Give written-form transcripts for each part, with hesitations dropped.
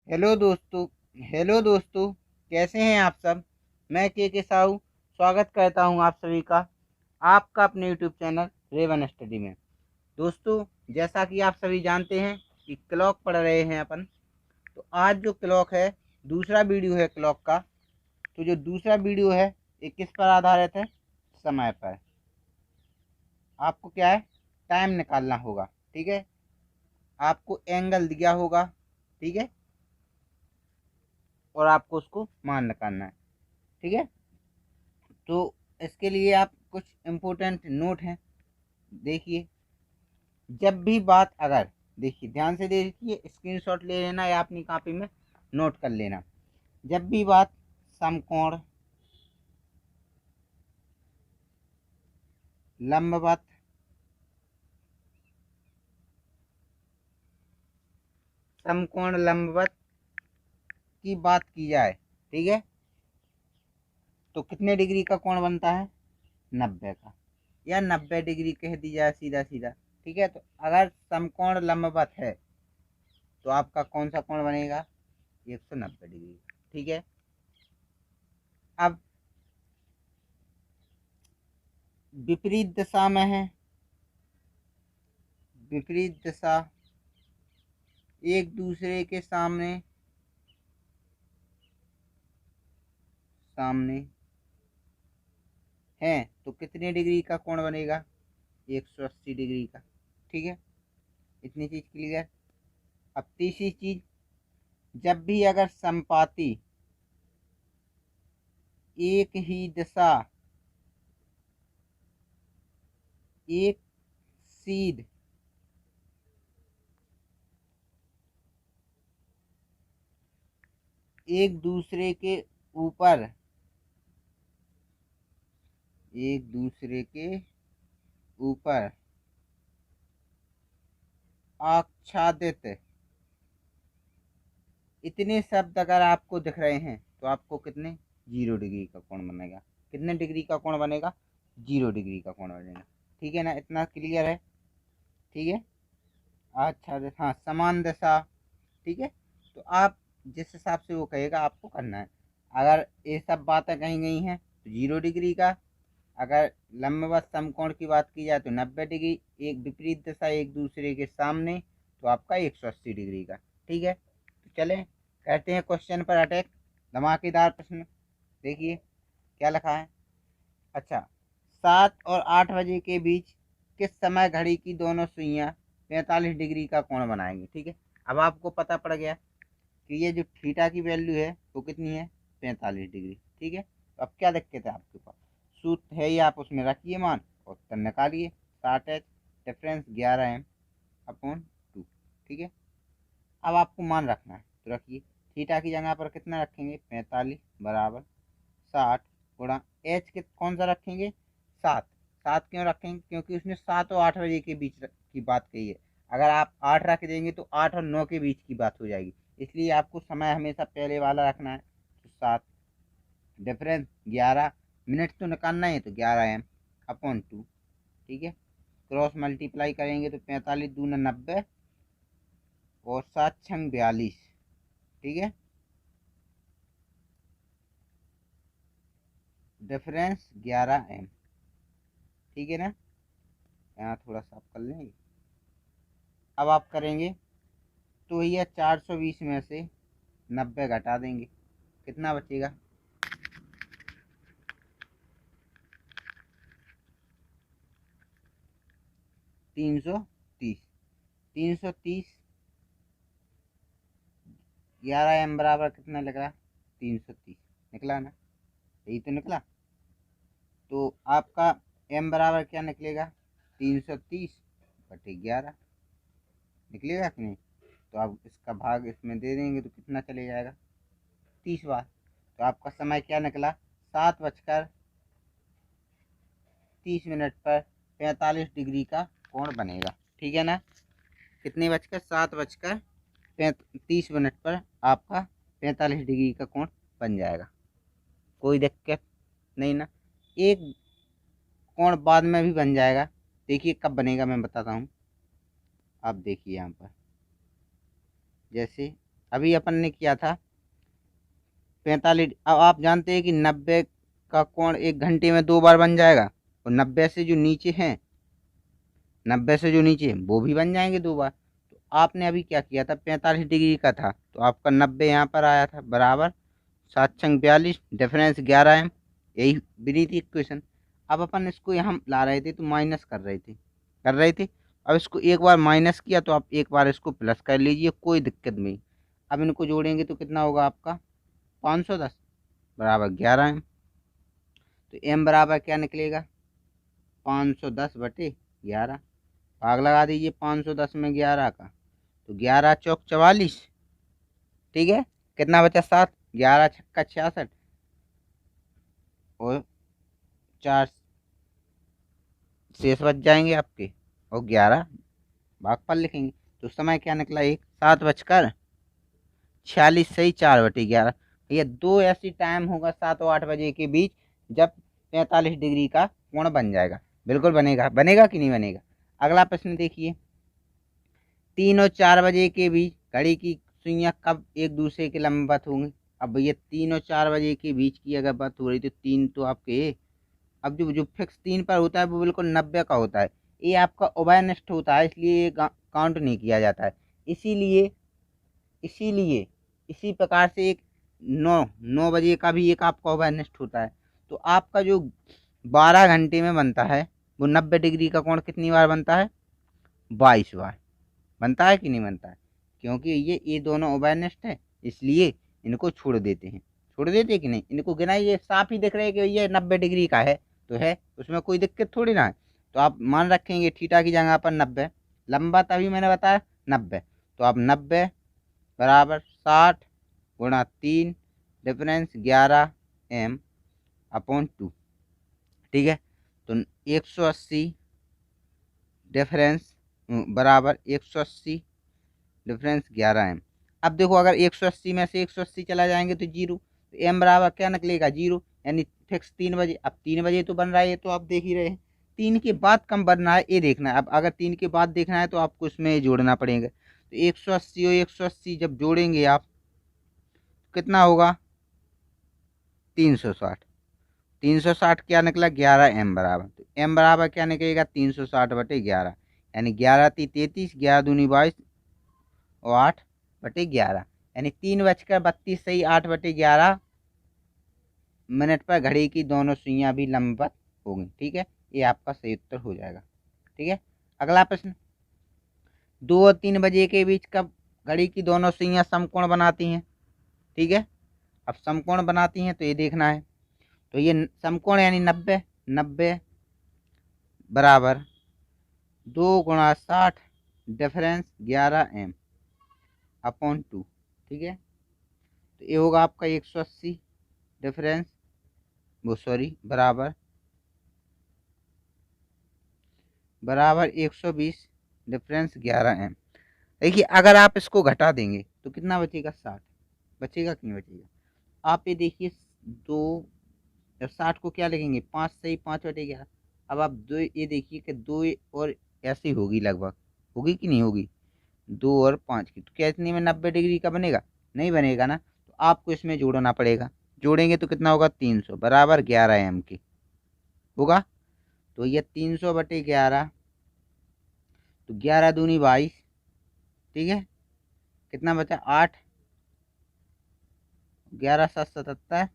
Hello दोस्तों। Hello दोस्तों, कैसे हैं आप सब। मैं के साहू स्वागत करता हूं आप सभी का, आपका अपने यूट्यूब चैनल रेवन स्टडी में। दोस्तों, जैसा कि आप सभी जानते हैं कि क्लॉक पढ़ रहे हैं अपन। तो आज जो क्लॉक है, दूसरा वीडियो है क्लॉक का। तो जो दूसरा वीडियो है ये किस पर आधारित है? समय पर। आपको क्या है, टाइम निकालना होगा। ठीक है, आपको एंगल दिया होगा। ठीक है, और आपको उसको मान निकालना है। ठीक है, तो इसके लिए आप कुछ इम्पोर्टेंट नोट हैं, देखिए। जब भी बात अगर, देखिए ध्यान से देखिए, स्क्रीनशॉट ले लेना या अपनी कॉपी में नोट कर लेना। जब भी बात समकोण, लंबवत, समकोण लंबवत की बात की जाए, ठीक है, तो कितने डिग्री का कोण बनता है? 90 का, या 90 डिग्री कह दी जाए सीधा सीधा। ठीक है, तो अगर समकोण लंबवत है तो आपका कौन सा कोण बनेगा? 190 डिग्री। ठीक है, अब विपरीत दिशा में है, विपरीत दिशा एक दूसरे के सामने, सामने है तो कितने डिग्री का कोण बनेगा? 180 डिग्री का। ठीक है, इतनी चीज क्लियर। अब तीसरी चीज, जब भी अगर संपाती एक ही दिशा, एक सीध एक दूसरे के ऊपर, एक दूसरे के ऊपर आच्छादित, इतने शब्द अगर आपको दिख रहे हैं तो आपको कितने? 0 डिग्री का कोण बनेगा। कितने डिग्री का कोण बनेगा? 0 डिग्री का कोण बनेगा। ठीक है ना, इतना क्लियर है? ठीक है, अच्छा, हाँ, समान दशा। ठीक है, तो आप जिस हिसाब से वो कहेगा आपको करना है। अगर ये सब बातें कही गई हैं तो 0 डिग्री का। अगर लंबवत समकोण की बात की जाए तो 90 डिग्री। एक विपरीत दिशा एक दूसरे के सामने तो आपका 180 डिग्री का। ठीक है, तो चलें करते हैं क्वेश्चन पर अटैक। धमाकेदार प्रश्न, देखिए क्या लिखा है। अच्छा, 7 और 8 बजे के बीच किस समय घड़ी की दोनों सुइयां 45 डिग्री का कोण बनाएंगी? ठीक है, अब आपको पता पड़ गया कि ये जो थीटा की वैल्यू है वो कितनी है? 45 डिग्री। ठीक है, तो अब क्या दिक्कत है आपके पास? सूत्र है ये, आप उसमें रखिए मान और उत्तर निकालिए। 60H difference 11M upon 2। ठीक है, अब आपको मान रखना है तो रखिए। थीटा की जगह पर कितना रखेंगे? 45 बराबर 60 गुणा एच के कौन सा रखेंगे? 7। 7 क्यों रखेंगे? क्योंकि उसने 7 और 8 बजे के बीच की बात कही है। अगर आप 8 रख देंगे तो 8 और 9 के बीच की बात हो जाएगी, इसलिए आपको समय हमेशा पहले वाला रखना है। तो 7 डिफरेंस 11, मिनट तो निकालना है तो 11M अपॉन 2। ठीक है, क्रॉस मल्टीप्लाई करेंगे तो 45 दूना 90 और 7 छंग 42। ठीक है, डिफरेंस 11M। ठीक है ना, यहाँ थोड़ा साफ कर लेंगे। अब आप करेंगे तो भैया 420 में से 90 घटा देंगे, कितना बचेगा? 330। 330, 11M बराबर कितना निकला? 330 निकला ना, यही तो निकला। तो आपका M बराबर क्या निकलेगा? 330 बटे 11 निकलेगा कि नहीं? तो आप इसका भाग इसमें दे देंगे तो कितना चले जाएगा? 30 बार। तो आपका समय क्या निकला? 7:30 पर 45 डिग्री का कोण बनेगा। ठीक है ना, कितने बजकर? 7:30 पर आपका 45 डिग्री का कोण बन जाएगा। कोई दिक्कत नहीं ना। एक कोण बाद में भी बन जाएगा, देखिए कब बनेगा मैं बताता हूँ। आप देखिए यहाँ पर, जैसे अभी अपन ने किया था 45। अब आप जानते हैं कि 90 का कोण 1 घंटे में 2 बार बन जाएगा, और 90 से जो नीचे हैं, 90 से जो नीचे हैं वो भी बन जाएंगे 2 बार। तो आपने अभी क्या किया था, 45 डिग्री का था तो आपका 90 यहाँ पर आया था, बराबर 7×42, डिफरेंस 11 m। यही बनी थी इक्वेशन। अब अपन इसको यहाँ ला रहे थे तो माइनस कर रहे थे। अब इसको एक बार माइनस किया तो आप एक बार इसको प्लस कर लीजिए, कोई दिक्कत नहीं। अब इनको जोड़ेंगे तो कितना होगा आपका 510 बराबर 11 m। तो m बराबर क्या निकलेगा 510/11। भाग लगा दीजिए 510 में 11 का, तो 11 चौक 44। ठीक है, कितना बचा 7, 11 छक्का 66, और 4 शेष बच जाएंगे आपके, और 11 भागफल लिखेंगे। तो समय क्या निकला 7:46 सही, 4/11। ये दो ऐसी टाइम होगा 7 और 8 बजे के बीच जब 45 डिग्री का कोण बन जाएगा। बिल्कुल बनेगा, बनेगा कि नहीं बनेगा। अगला प्रश्न देखिए, 3 और 4 बजे के बीच घड़ी की सुइयां कब एक दूसरे के लंबवत होंगी। अब भैया 3 और 4 बजे के बीच की अगर बात हो रही तो 3 तो आपके, अब जो जो फिक्स 3 पर होता है वो बिल्कुल 90 का होता है। ये आपका उभयनिष्ठ होता है, इसलिए ये काउंट नहीं किया जाता है। इसीलिए इसीलिए इसी प्रकार से एक 9 बजे का भी एक आपका उभयनिष्ठ होता है। तो आपका जो 12 घंटे में बनता है वो 90 डिग्री का कोण कितनी बार बनता है, 22 बार बनता है कि नहीं बनता है। क्योंकि ये दोनों उभयनिष्ठ है, इसलिए इनको छोड़ देते कि नहीं। इनको गिनाइए, साफ ही दिख रहे हैं कि ये 90 डिग्री का है तो है, उसमें कोई दिक्कत थोड़ी ना है। तो आप मान रखेंगे थीटा की जगह पर 90, लंबा तभी मैंने बताया 90। तो आप 90 बराबर 60×3, डिफरेंस 11m/2। ठीक है, तो 180 डिफरेंस बराबर 180 डिफरेंस 11m। अब देखो अगर 180 में से 180 चला जाएंगे तो जीरो, तो m बराबर क्या निकलेगा 0, यानी फिक्स 3 बजे। अब 3 बजे तो बन रहा है, ये तो आप देख ही रहे हैं। 3 के बाद कम बनना है ये देखना है। अब अगर 3 के बाद देखना है तो आपको इसमें जोड़ना पड़ेगा। तो 180 और 180 जब जोड़ेंगे आप कितना होगा 360। 360 क्या निकला 11m बराबर। तो m बराबर क्या निकलेगा 360/11, यानी 11×3 = 33, 11×2 = 22, और 8/11, यानी 3:32 सही 8/11 मिनट पर घड़ी की दोनों सुइयां भी लंबवत होंगी। ठीक है, ये आपका सही उत्तर हो जाएगा। ठीक है, अगला प्रश्न, 2 और 3 बजे के बीच कब घड़ी की दोनों सुइयां समकोण बनाती हैं। ठीक है, अब समकोण बनाती हैं तो ये देखना है। तो ये समकोण यानी 90 बराबर 2×60 डिफरेंस 11m/2। ठीक है, तो ये होगा आपका 180 डिफरेंस बराबर 120 डिफरेंस 11m। देखिए अगर आप इसको घटा देंगे तो कितना बचेगा 60, बचेगा कि नहीं बचेगा। आप ये देखिए 2 और 60 को क्या लिखेंगे 5 सही 5/11। अब आप दो ये देखिए कि 2 और ऐसी होगी, लगभग होगी कि नहीं होगी, 2 और 5 की, तो क्या इतनी में 90 डिग्री का बनेगा, नहीं बनेगा ना। तो आपको इसमें जोड़ना पड़ेगा, जोड़ेंगे तो कितना होगा 300 बराबर 11m की होगा। तो ये 300/11, तो 11×2 = 22। ठीक है, कितना बचा 8, 11×7 = 77,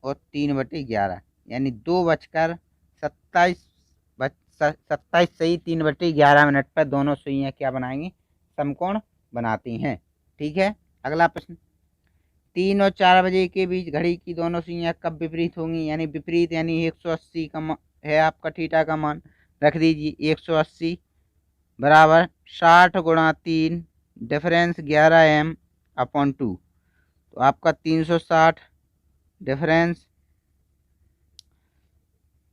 और 3/11, यानी 2:27 सही 3/11 मिनट पर दोनों सुइयां क्या बनाएंगी, समकोण बनाती हैं। ठीक है, अगला प्रश्न, 3 और 4 बजे के बीच घड़ी की दोनों सुइयां कब विपरीत होंगी, यानी विपरीत यानी 180 का है आपका थीटा का मान, रख दीजिए 180 बराबर 60×3 डिफरेंस 11m/2। तो आपका 360 डिफरेंस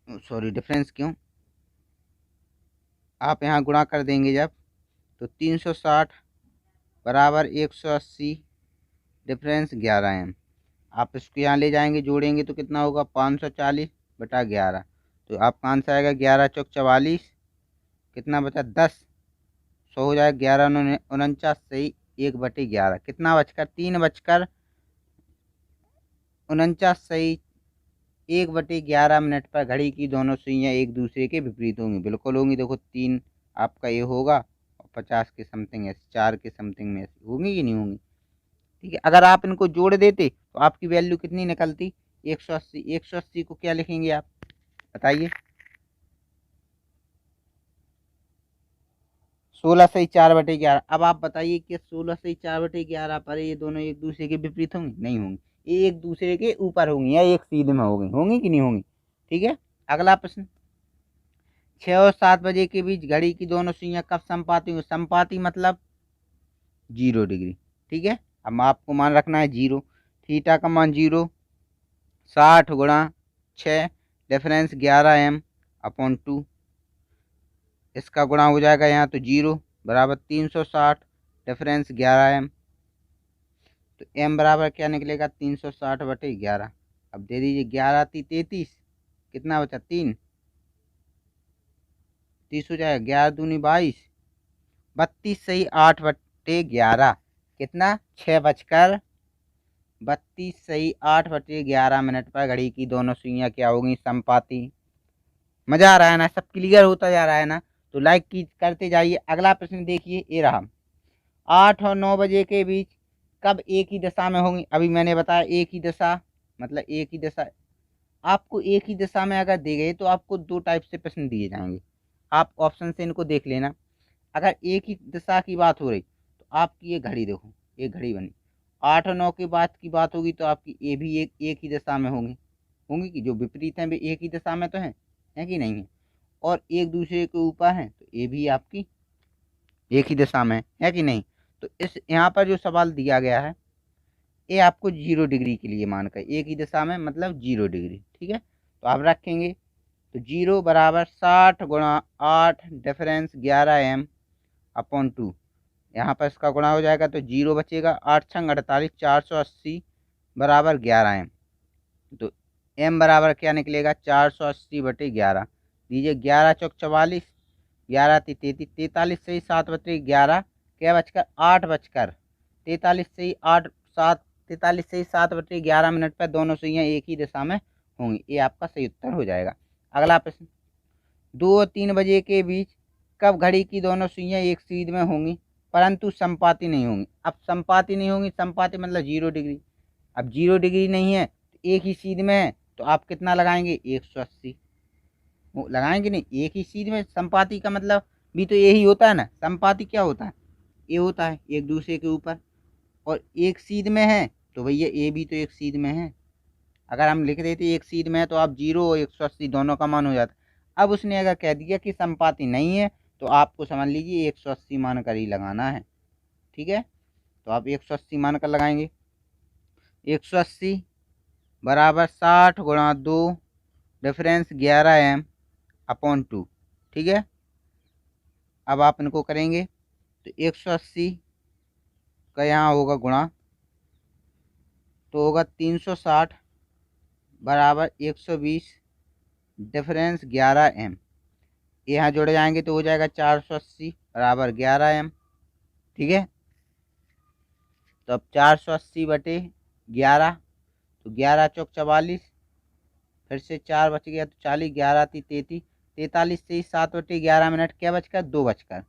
डिफरेंस क्यों, आप यहाँ गुणा कर देंगे जब, तो 360 बराबर 180 डिफरेंस 11m। आप इसको यहाँ ले जाएंगे जोड़ेंगे तो कितना होगा 540/11। तो आपका आंसर आएगा 11×4 = 44, कितना बचा 10, 100 हो जाएगा 11×9 = 49 सही 1/11 कितना बचकर 3:49 सही 1/11 पर घड़ी की दोनों सुइयां एक दूसरे के विपरीत होंगी। बिल्कुल होंगी। देखो 3 आपका ये होगा और 50 के समथिंग ऐसे 4 के समथिंग में ऐसे होंगी कि नहीं होंगी। ठीक है, अगर आप इनको जोड़ देते तो आपकी वैल्यू कितनी निकलती 180। 180 को क्या लिखेंगे आप बताइए। 16 सही 4/11। अब आप बताइए कि 16 सही 4/11 पर ये दोनों एक दूसरे के विपरीत होंगी नहीं होंगी। ये एक दूसरे के ऊपर होंगी या एक सीध में होंगी। होंगी कि नहीं होंगी। ठीक है, अगला प्रश्न 6 और 7 बजे के बीच घड़ी की दोनों सुइयां कब संपाती होंगी। संपाती मतलब 0 डिग्री। ठीक है, अब आपको मान रखना है 0। थीटा का मान 0। 60 × 6 डिफरेंस 11m/2। इसका गुणा हो जाएगा यहाँ तो 0 बराबर 360 डिफरेंस 11m। तो m बराबर क्या निकलेगा 360/11। अब दे दीजिए 11 × 33 कितना बचा 3 30 हो जाएगा। 11 दूनी 22 32 सही 8/11 कितना 6:32 सही 8/11 पर घड़ी की दोनों सुइयां क्या होगी संपाती। मजा आ रहा है ना, सब क्लियर होता जा रहा है ना, तो लाइक की करते जाइए। अगला प्रश्न देखिए ये रहा 8 और 9 बजे के बीच कब एक ही दशा में होंगी। अभी मैंने बताया एक ही दशा मतलब एक ही दशा। आपको एक ही दशा में अगर दे गए तो आपको 2 टाइप से प्रश्न दिए जाएंगे। आप ऑप्शन से इनको देख लेना। अगर एक ही दशा की बात हो रही तो आपकी ये घड़ी देखो, एक घड़ी बनी 8 और 9 के बाद की बात होगी तो आपकी ये भी एक ही दशा में होंगी। होंगी कि जो विपरीत हैं वे एक ही दशा में तो हैं, है कि नहीं है। और एक दूसरे के ऊपर हैं तो ये भी आपकी एक ही दिशा में है कि नहीं। तो इस यहाँ पर जो सवाल दिया गया है ये आपको 0 डिग्री के लिए मान कर एक ही दिशा में मतलब 0 डिग्री। ठीक है, तो आप रखेंगे तो 0 बराबर 60 × 8 डिफरेंस 11m/2। यहाँ पर इसका गुणा हो जाएगा तो 0 बचेगा 8 छंग 48 480 बराबर 11m। तो m बराबर क्या निकलेगा 480/11 दीजिए। 11 चौक 44 11 × 33 43 सही 7/11 क्या बचकर 8:43 सही 43 सही 7/11 पर दोनों सुइयां एक ही दिशा में होंगी। ये आपका सही उत्तर हो जाएगा। अगला प्रश्न 2 और 3 बजे के बीच कब घड़ी की दोनों सुइयां एक सीध में होंगी परंतु संपाती नहीं होंगी। अब संपाती नहीं होंगी, संपाती मतलब 0 डिग्री। अब 0 डिग्री नहीं है तो एक ही सीध में है तो आप कितना लगाएंगे 180 लगाएंगे। नहीं, एक ही सीध में संपाती का मतलब भी तो यही होता है ना। संपाती क्या होता है ये होता है एक दूसरे के ऊपर, और एक सीध में है तो भैया ये भी तो एक सीध में है। अगर हम लिख देते एक सीध में है तो आप 0 और 180 दोनों का मान हो जाता। अब उसने अगर कह दिया कि संपाती नहीं है तो आपको समझ लीजिए 180 मान कर ही लगाना है। ठीक है, तो आप 180 मान कर लगाएंगे। 180 बराबर 60 × 2 डिफरेंस 11m/2। ठीक है, अब आप इनको करेंगे तो 180 का यहाँ होगा गुणा तो होगा 360 बराबर 120 डिफरेंस 11m। यहाँ जोड़े जाएंगे तो हो जाएगा 480 बराबर 11m। ठीक है, तो अब 480/11 तो 11 चौक 44 फिर से 4 बच गया तो 40 11 × 33 43 से 7/11 क्या बचकर 2 बचकर।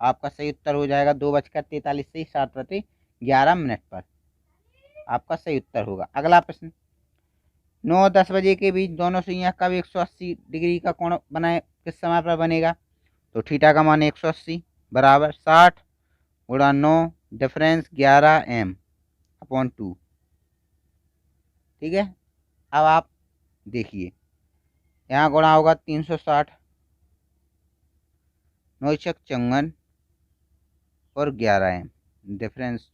आपका सही उत्तर हो जाएगा 2:43 से 7/11 पर आपका सही उत्तर होगा। अगला प्रश्न 9 और 10 बजे के बीच दोनों सुइयां कब 180 डिग्री का कोण बनाए किस समय पर बनेगा। तो थीटा का मान 180 बराबर 60 × 9 डिफरेंस 11m/2। ठीक है, अब आप देखिए यहाँ गुणा होगा 360 9 छक 54 और 11m डिफरेंस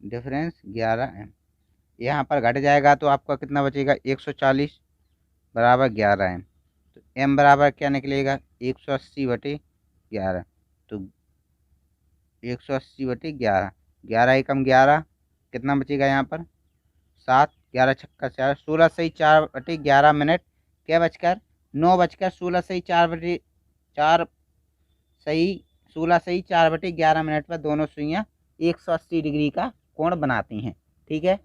डिफरेंस 11m। यहाँ पर घट जाएगा तो आपका कितना बचेगा 140 बराबर 11m। तो m बराबर क्या निकलेगा 180/11। तो 180/11 11 एकम 11 कितना बचेगा यहाँ पर 7 11 छक्का 4 16 सही 4/11 क्या बचकर 9 बचकर 16 सही 4/4 सही 16 सही 4/11 मिनट पर दोनों सुइयाँ 180 डिग्री का कोण बनाती हैं। ठीक है,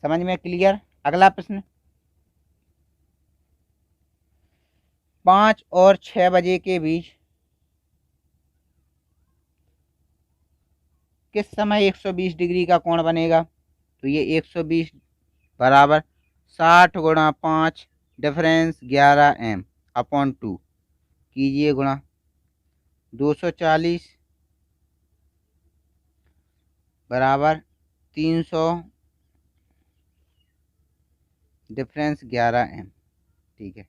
समझ में क्लियर। अगला प्रश्न, 5 और 6 बजे के बीच किस समय 120 डिग्री का कोण बनेगा? तो ये 120 बराबर 60 गुणा 5 डिफरेंस 11 m अपॉन 2 कीजिए गुणा 240 बराबर 300 डिफरेंस 11 m। ठीक है,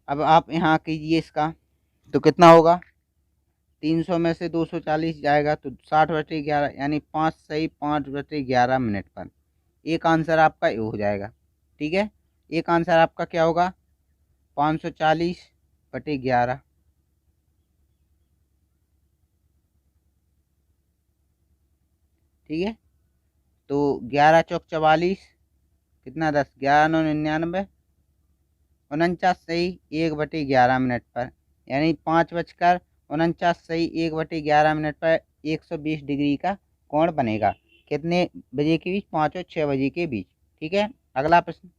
अब आप यहाँ कीजिए इसका, तो कितना होगा? 300 में से 240 जाएगा तो 60/11 यानी 5 सही 5/11 मिनट पर। एक आंसर आपका ये हो जाएगा। ठीक है, एक आंसर आपका क्या होगा? 540/11। ठीक है, तो 11 चौक 44 कितना 10 11 9 99 49 सही 1/11 मिनट पर, यानी 5:49 सही 1/11 मिनट पर 120 डिग्री का कोण बनेगा। कितने बजे के बीच? 5 और 6 बजे के बीच। ठीक है, अगला प्रश्न,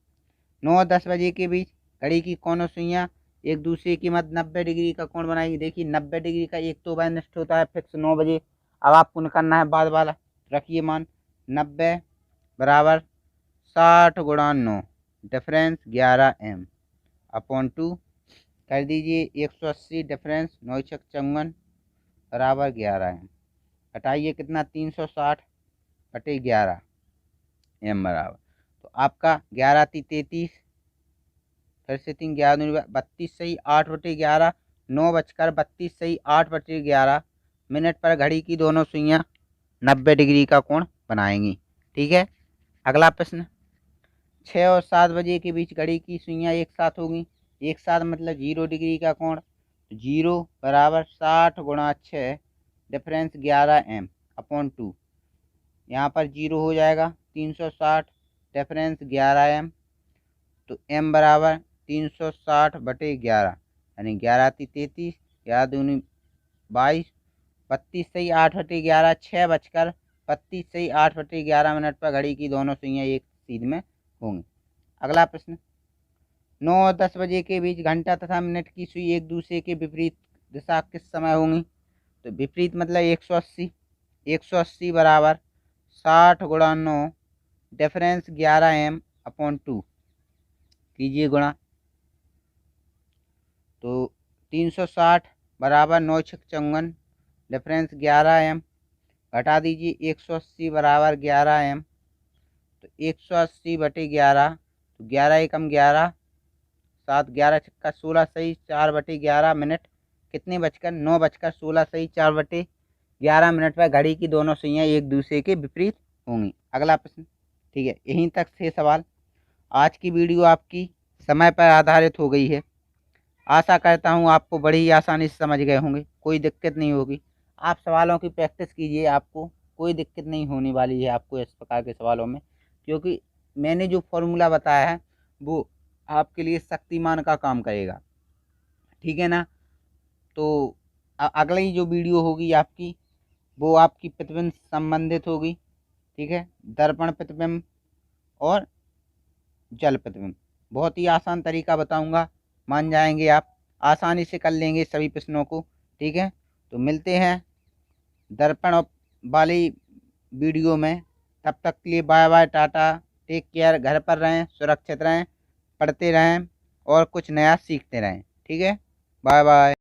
9 और 10 बजे के बीच घड़ी की कौनों सुइयाँ एक दूसरे की मध्य 90 डिग्री का कोण बनाएगी। देखिए 90 डिग्री का एक तो नष्ट होता है फिक्स 9 बजे। अब आपको करना है बाद वाला, रखिए मान 90 बराबर 60 गुणा 9 डिफरेंस 11 m अपॉन 2 कर दीजिए 180 डिफरेंस 9 छक 54 बराबर 11 m। हटाइए कितना 360/11 m बराबर, तो आपका 11 × 33 फिर से 3 11 32 सही 8/11 9:32 सही 8/11 मिनट पर घड़ी की दोनों सुइयाँ 90 डिग्री का कोण बनाएंगी। ठीक है, अगला प्रश्न, 6 और 7 बजे के बीच घड़ी की सुइयाँ एक साथ होगी। एक साथ मतलब 0 डिग्री का कोण, 0 बराबर 60 गुणा 6 डिफरेंस 11 m अपॉन 2। यहाँ पर 0 हो जाएगा 360 डिफरेंस 11 m, तो m बराबर 360/11 यानी 11 × 33 11 दूनी 22 32 सही 8/11 6:32 सही 8/11 मिनट पर घड़ी की दोनों सुइयाँ एक सीध में होंगी। अगला प्रश्न, 9 और 10 बजे के बीच घंटा तथा मिनट की सुई एक दूसरे के विपरीत दिशा किस समय होंगी? तो विपरीत मतलब 180 बराबर 60 गुणा 9 डिफरेंस 11 m अपॉन 2 कीजिए गुणा, तो 360 बराबर 9 छक 54 डिफरेंस 11 m घटा दीजिए 180 बराबर 11 m, तो 180/11 तो 11 एकम 11 7 11 छक्का 16 सही 4/11 मिनट कितने बजकर 9:16 सही 4/11 मिनट पर घड़ी की दोनों सुइयाँ एक दूसरे के विपरीत होंगी। अगला प्रश्न। ठीक है, यहीं तक थे सवाल। आज की वीडियो आपकी समय पर आधारित हो गई है। आशा करता हूँ आपको बड़ी ही आसानी से समझ गए होंगे, कोई दिक्कत नहीं होगी। आप सवालों की प्रैक्टिस कीजिए, आपको कोई दिक्कत नहीं होने वाली है आपको इस प्रकार के सवालों में, क्योंकि मैंने जो फॉर्मूला बताया है वो आपके लिए शक्तिमान का काम करेगा। ठीक है ना, तो अगली जो वीडियो होगी आपकी वो आपकी प्रतिबिंब संबंधित होगी। ठीक है, दर्पण प्रतिबिंब और जल प्रतिबिंब। बहुत ही आसान तरीका बताऊंगा, मान जाएंगे आप, आसानी से कर लेंगे सभी प्रश्नों को। ठीक है, तो मिलते हैं दर्पण वाली वीडियो में। तब तक के लिए बाय बाय, टाटा, टेक केयर। घर पर रहें, सुरक्षित रहें, पढ़ते रहें और कुछ नया सीखते रहें। ठीक है, बाय बाय।